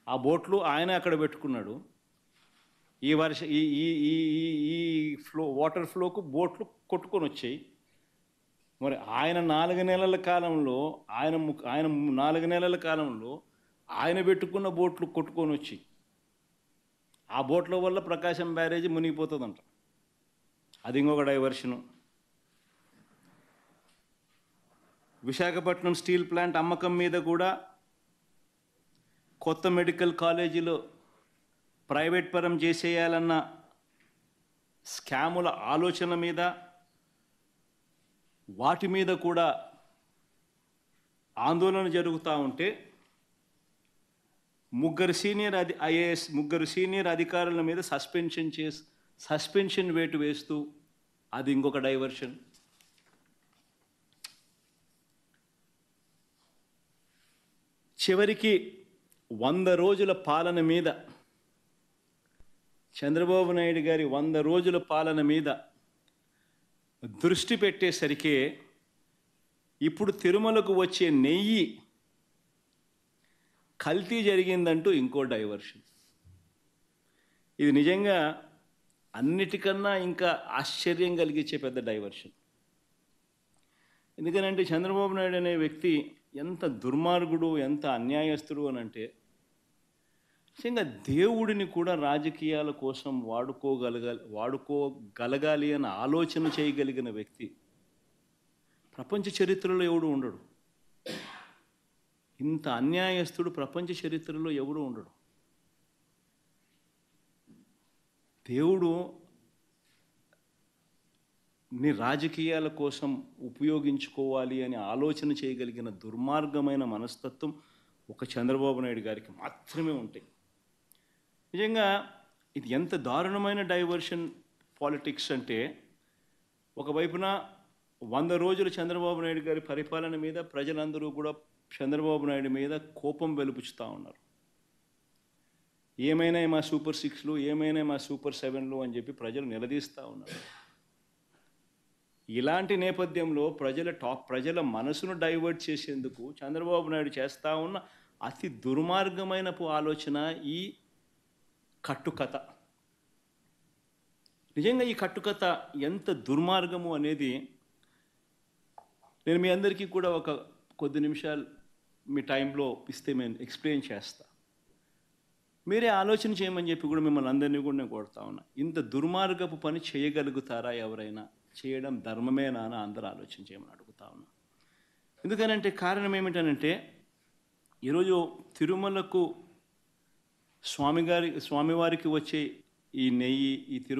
ఆ బోట్లు ఆయన అక్కడ పెట్టుకున్నాడు. ఈ వర్ష ఈ ఈ ఈ ఈ ఈ ఫ్లో వాటర్ ఫ్లోకు బోట్లు కొట్టుకొని వచ్చాయి. మరి ఆయన 4 నెలల కాలంలో ఆయన 4 నెలల కాలంలో ఆయన పెట్టుకున్న బోట్లు కొట్టుకొని వచ్చి ఆ బోట్ల వల్ల ప్రకాశం బ్యారేజీ మునిగిపోతుందంట. అది ఇంకొక డైవర్షను. విశాఖపట్నం స్టీల్ ప్లాంట్ అమ్మకం మీద కూడా కొత్త మెడికల్ కాలేజీలో ప్రైవేట్ పరం చేసేయాలన్న స్కాముల ఆలోచన మీద వాటి మీద కూడా ఆందోళన జరుగుతూ ఉంటే ముగ్గురు సీనియర్ అధికారుల మీద సస్పెన్షన్ వేటు వేస్తూ అది ఇంకొక డైవర్షన్. చివరికి 100 రోజుల పాలన మీద చంద్రబాబు నాయుడు గారి 100 రోజుల పాలన మీద దృష్టి పెట్టేసరికి ఇప్పుడు తిరుమలకు వచ్చే నెయ్యి కల్తీ జరిగిందంటూ ఇంకో డైవర్షన్. ఇది నిజంగా అన్నిటికన్నా ఇంకా ఆశ్చర్యం కలిగించే పెద్ద డైవర్షన్. ఎందుకనంటే చంద్రబాబు నాయుడు అనే వ్యక్తి ఎంత దుర్మార్గుడు, ఎంత అన్యాయస్తుడు అని అంటే నిజంగా దేవుడిని కూడా రాజకీయాల కోసం వాడుకోగలగాలి అని ఆలోచన చేయగలిగిన వ్యక్తి ప్రపంచ చరిత్రలో ఎవడు ఉండడు. ఇంత అన్యాయస్తుడు ప్రపంచ చరిత్రలో ఎవడు ఉండడు. దేవుడు నీ రాజకీయాల కోసం ఉపయోగించుకోవాలి అని ఆలోచన చేయగలిగిన దుర్మార్గమైన మనస్తత్వం ఒక చంద్రబాబు నాయుడు గారికి మాత్రమే ఉంటాయి. నిజంగా ఇది ఎంత దారుణమైన డైవర్షన్ పాలిటిక్స్ అంటే, ఒకవైపున 100 రోజులు చంద్రబాబు నాయుడు గారి పరిపాలన మీద ప్రజలందరూ కూడా చంద్రబాబు నాయుడు మీద కోపం వెలుపుచుతూ ఉన్నారు. ఏమైనా మా సూపర్ 6లు, ఏమైనా మా సూపర్ 7లు అని చెప్పి ప్రజలు నిలదీస్తూ ఉన్నారు. ఇలాంటి నేపథ్యంలో ప్రజల మనసును డైవర్ట్ చేసేందుకు చంద్రబాబు నాయుడు చేస్తూ ఉన్న అతి దుర్మార్గమైన ఆలోచన ఈ కట్టుకథ. నిజంగా ఈ కట్టుకథ ఎంత దుర్మార్గము అనేది నేను మీ అందరికీ కూడా ఒక కొద్ది నిమిషాలు మీ టైంలో ఇస్తే నేను ఎక్స్ప్లెయిన్ చేస్తా. మీరే ఆలోచన చేయమని చెప్పి కూడా మిమ్మల్ని అందరినీ కూడా నేను కొడతా ఉన్నా. ఇంత దుర్మార్గపు పని చేయగలుగుతారా ఎవరైనా? చేయడం ధర్మమేనా అని అందరూ ఆలోచన చేయమని అడుగుతా ఉన్నా. ఎందుకనంటే కారణం ఏమిటనంటే, ఈరోజు తిరుమలకు స్వామివారికి వచ్చే ఈ నెయ్యి, ఈ